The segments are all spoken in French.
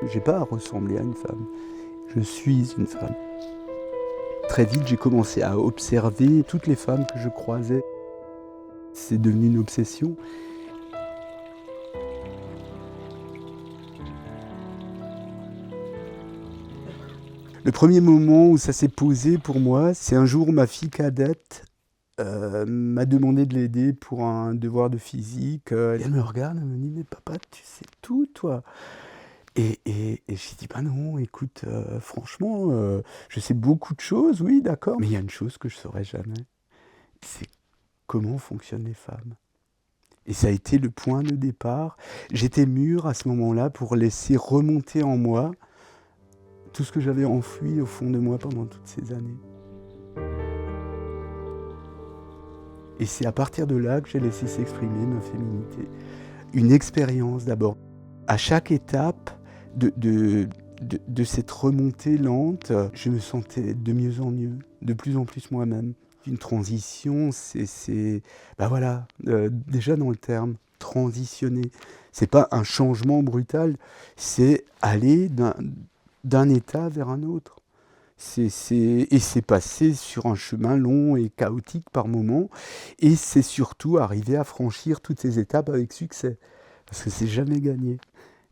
J'ai pas à ressembler à une femme. Je suis une femme. Très vite, j'ai commencé à observer toutes les femmes que je croisais. C'est devenu une obsession. Le premier moment où ça s'est posé pour moi, c'est un jour où ma fille cadette m'a demandé de l'aider pour un devoir de physique. Et elle me regarde, elle me dit: «Mais papa, tu sais tout, toi?» Et j'ai dit: «Bah non, écoute, franchement, je sais beaucoup de choses, oui, d'accord, mais il y a une chose que je saurai jamais, c'est comment fonctionnent les femmes». Et ça a été le point de départ. J'étais mûr à ce moment-là pour laisser remonter en moi tout ce que j'avais enfoui au fond de moi pendant toutes ces années. Et c'est à partir de là que j'ai laissé s'exprimer ma féminité. Une expérience d'abord. À chaque étape de cette remontée lente, je me sentais de mieux en mieux, de plus en plus moi-même. Une transition, bah voilà, déjà dans le terme, transitionner. C'est pas un changement brutal, c'est aller d'un état vers un autre. Et c'est passé sur un chemin long et chaotique par moments, et c'est surtout arriver à franchir toutes ces étapes avec succès, parce que c'est jamais gagné.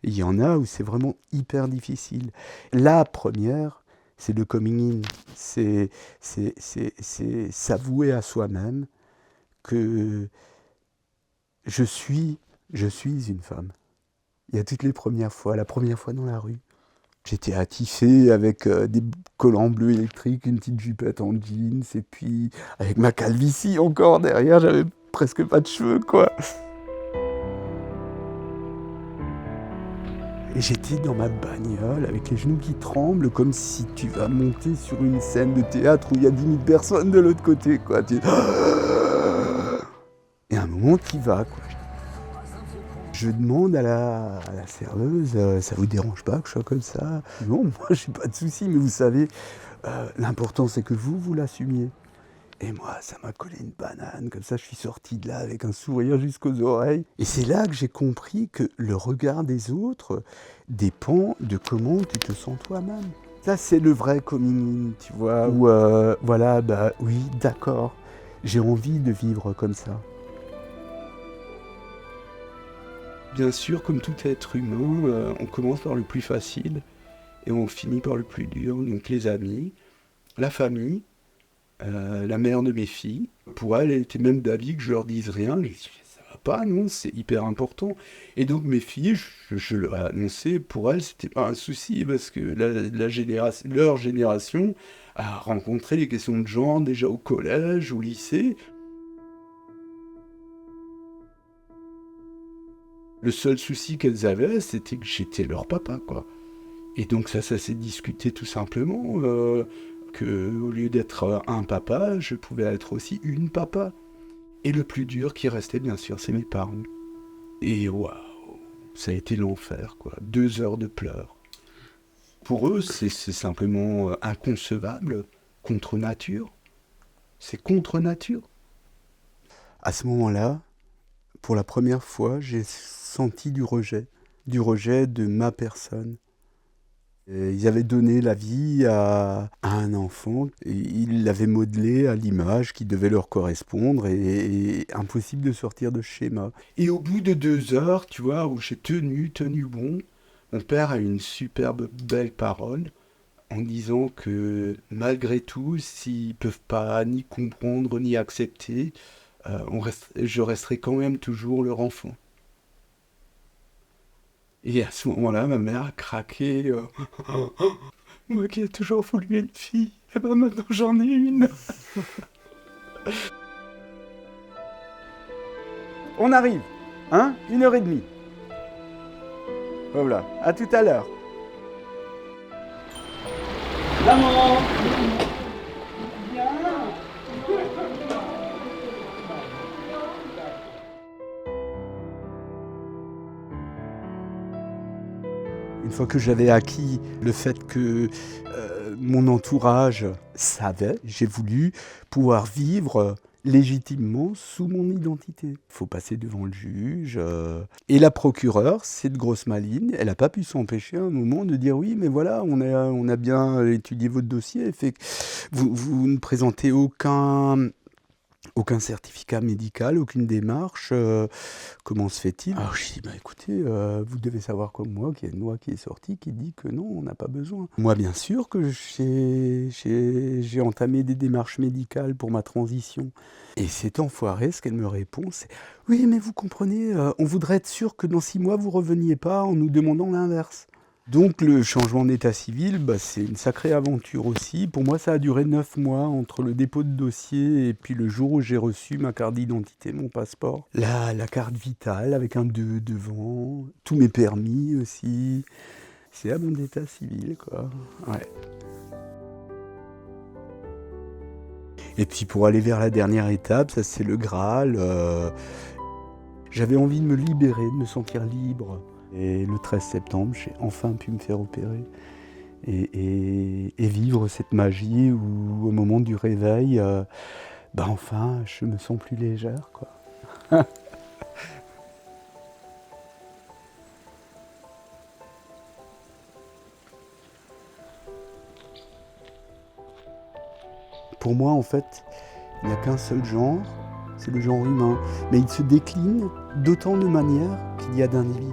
Et il y en a où c'est vraiment hyper difficile. La première, c'est le coming in, c'est s'avouer à soi-même que je suis une femme. Il y a toutes les premières fois, la première fois dans la rue. J'étais attifé avec des collants bleus électriques, une petite jupette en jeans, et puis avec ma calvitie encore derrière, j'avais presque pas de cheveux, quoi. Et j'étais dans ma bagnole avec les genoux qui tremblent, comme si tu vas monter sur une scène de théâtre où il y a 10 000 personnes de l'autre côté, quoi. Et à un moment, tu y vas, quoi. Je demande à la serveuse, ça vous dérange pas que je sois comme ça? Non, moi j'ai pas de souci, mais vous savez, l'important c'est que vous l'assumiez. Et moi, ça m'a collé une banane, comme ça je suis sorti de là avec un sourire jusqu'aux oreilles. Et c'est là que j'ai compris que le regard des autres dépend de comment tu te sens toi-même. Ça c'est le vrai coming in, tu vois, où voilà, bah oui, d'accord, j'ai envie de vivre comme ça. Bien sûr, comme tout être humain, on commence par le plus facile et on finit par le plus dur. Donc les amis, la famille, la mère de mes filles. Pour elle était même d'avis que je leur dise rien. Je dis, ça va pas, non, c'est hyper important. Et donc mes filles, je leur ai annoncé, pour elles, c'était pas un souci parce que leur génération a rencontré les questions de genre déjà au collège, au lycée. Le seul souci qu'elles avaient, c'était que j'étais leur papa, quoi. Et donc ça s'est discuté tout simplement, que au lieu d'être un papa, je pouvais être aussi une papa. Et le plus dur qui restait, bien sûr, c'est mes parents. Et waouh, ça a été l'enfer, quoi. 2 heures de pleurs. Pour eux, c'est simplement inconcevable, contre nature. C'est contre nature. À ce moment-là, pour la première fois, j'ai senti du rejet de ma personne. Et ils avaient donné la vie à un enfant, et ils l'avaient modelé à l'image qui devait leur correspondre, et impossible de sortir de ce schéma. Et au bout de 2 heures, tu vois, où j'ai tenu bon, mon père a une superbe belle parole en disant que malgré tout, s'ils peuvent pas ni comprendre ni accepter, je resterai quand même toujours leur enfant. Et à ce moment-là, ma mère a craqué. Moi qui ai toujours voulu une fille, et ben maintenant j'en ai une. On arrive, hein? 1 heure et demie. Voilà, à tout à l'heure. Maman! Une fois que j'avais acquis le fait que mon entourage savait, j'ai voulu pouvoir vivre légitimement sous mon identité. Il faut passer devant le juge. Et la procureure, cette grosse maline, elle n'a pas pu s'empêcher à un moment de dire oui, mais voilà, on a bien étudié votre dossier, fait que vous ne présentez aucun certificat médical, aucune démarche, comment se fait-il? Alors je dis, bah écoutez, vous devez savoir comme moi qu'il y a une loi qui est sortie qui dit que non, on n'a pas besoin. Moi, bien sûr que j'ai entamé des démarches médicales pour ma transition. Et cet enfoiré, ce qu'elle me répond, c'est « Oui, mais vous comprenez, on voudrait être sûr que dans 6 mois, vous reveniez pas en nous demandant l'inverse. » Donc le changement d'état civil, bah, c'est une sacrée aventure aussi. Pour moi, ça a duré 9 mois entre le dépôt de dossier et puis le jour où j'ai reçu ma carte d'identité, mon passeport. La carte vitale avec un 2 devant, tous mes permis aussi. C'est à mon état civil, quoi. Ouais. Et puis pour aller vers la dernière étape, ça c'est le Graal. J'avais envie de me libérer, de me sentir libre. Et le 13 septembre, j'ai enfin pu me faire opérer et vivre cette magie où au moment du réveil, bah enfin, je me sens plus légère, quoi. Pour moi, en fait, il n'y a qu'un seul genre, c'est le genre humain. Mais il se décline d'autant de manières qu'il y a d'individus.